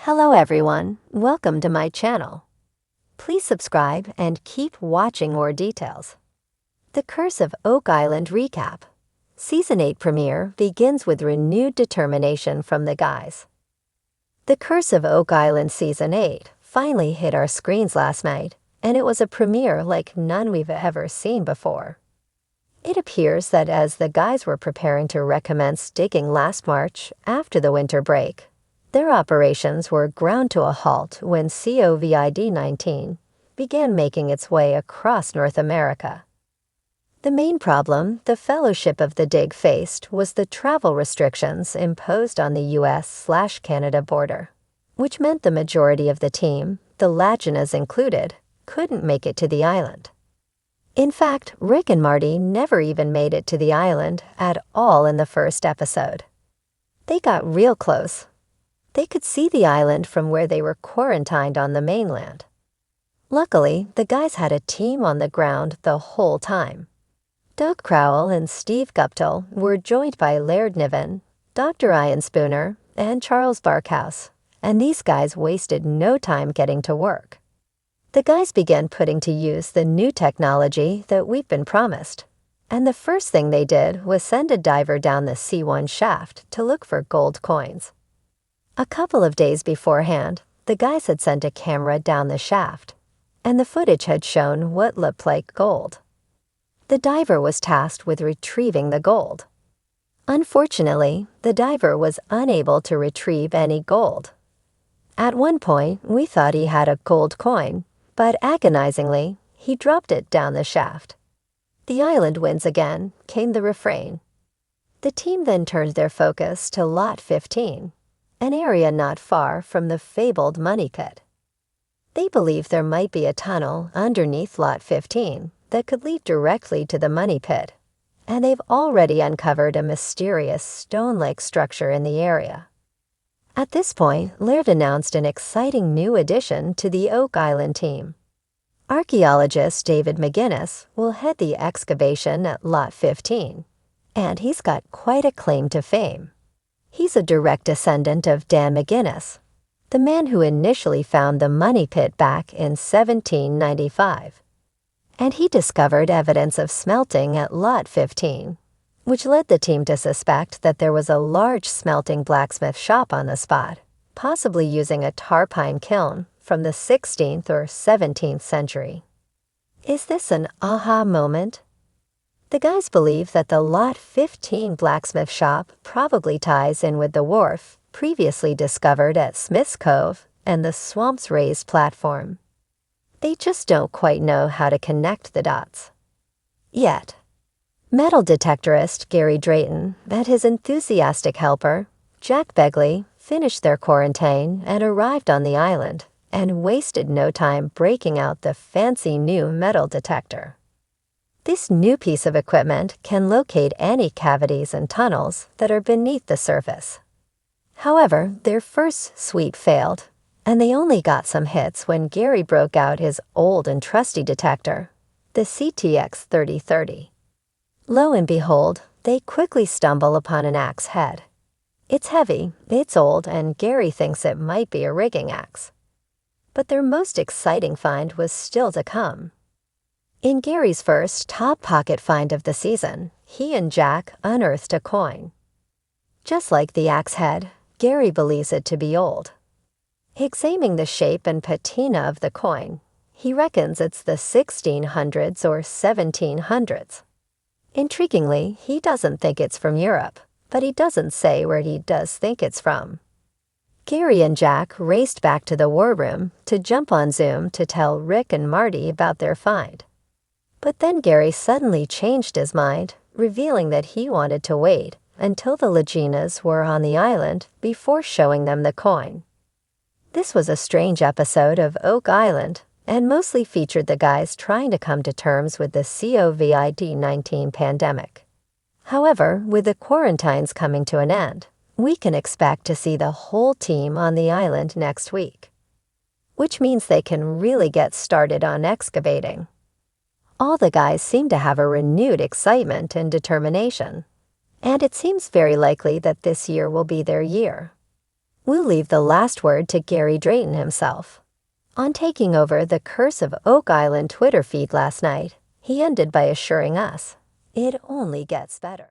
Hello everyone, welcome to my channel. Please subscribe and keep watching more details. The Curse of Oak Island recap. Season 8 premiere begins with renewed determination from the guys. The Curse of Oak Island Season 8 finally hit our screens last night, and it was a premiere like none we've ever seen before. It appears that as the guys were preparing to recommence digging last March after the winter break, their operations were ground to a halt when COVID-19 began making its way across North America. The main problem the Fellowship of the Dig faced was the travel restrictions imposed on the US/Canada border, which meant the majority of the team, the Laginas included, couldn't make it to the island. In fact, Rick and Marty never even made it to the island at all in the first episode. They got real close. They could see the island from where they were quarantined on the mainland. Luckily, the guys had a team on the ground the whole time. Doug Crowell and Steve Guptill were joined by Laird Niven, Dr. Ian Spooner, and Charles Barkhouse, and these guys wasted no time getting to work. The guys began putting to use the new technology that we've been promised, and the first thing they did was send a diver down the C1 shaft to look for gold coins. A couple of days beforehand, the guys had sent a camera down the shaft, and the footage had shown what looked like gold. The diver was tasked with retrieving the gold. Unfortunately, the diver was unable to retrieve any gold. At one point, we thought he had a gold coin, but agonizingly, he dropped it down the shaft. "The island wins again," came the refrain. The team then turned their focus to Lot 15. An area not far from the fabled money pit. They believe there might be a tunnel underneath Lot 15 that could lead directly to the money pit, and they've already uncovered a mysterious stone-like structure in the area. At this point, Laird announced an exciting new addition to the Oak Island team. Archaeologist David McGinnis will head the excavation at Lot 15, and he's got quite a claim to fame. He's a direct descendant of Dan McGinnis, the man who initially found the money pit back in 1795. And he discovered evidence of smelting at Lot 15, which led the team to suspect that there was a large smelting blacksmith shop on the spot, possibly using a tar pine kiln from the 16th or 17th century. Is this an aha moment? The guys believe that the Lot 15 blacksmith shop probably ties in with the wharf previously discovered at Smith's Cove and the swamp's raised platform. They just don't quite know how to connect the dots. Yet. Metal detectorist Gary Drayton and his enthusiastic helper, Jack Begley, finished their quarantine and arrived on the island and wasted no time breaking out the fancy new metal detector. This new piece of equipment can locate any cavities and tunnels that are beneath the surface. However, their first sweep failed, and they only got some hits when Gary broke out his old and trusty detector, the CTX 3030. Lo and behold, they quickly stumble upon an axe head. It's heavy, it's old, and Gary thinks it might be a rigging axe. But their most exciting find was still to come. In Gary's first top pocket find of the season, he and Jack unearthed a coin. Just like the axe head, Gary believes it to be old. Examining the shape and patina of the coin, he reckons it's the 1600s or 1700s. Intriguingly, he doesn't think it's from Europe, but he doesn't say where he does think it's from. Gary and Jack raced back to the war room to jump on Zoom to tell Rick and Marty about their find. But then Gary suddenly changed his mind, revealing that he wanted to wait until the Laginas were on the island before showing them the coin. This was a strange episode of Oak Island and mostly featured the guys trying to come to terms with the COVID-19 pandemic. However, with the quarantines coming to an end, we can expect to see the whole team on the island next week, which means they can really get started on excavating. All the guys seem to have a renewed excitement and determination, and it seems very likely that this year will be their year. We'll leave the last word to Gary Drayton himself. On taking over the Curse of Oak Island Twitter feed last night, he ended by assuring us, "It only gets better."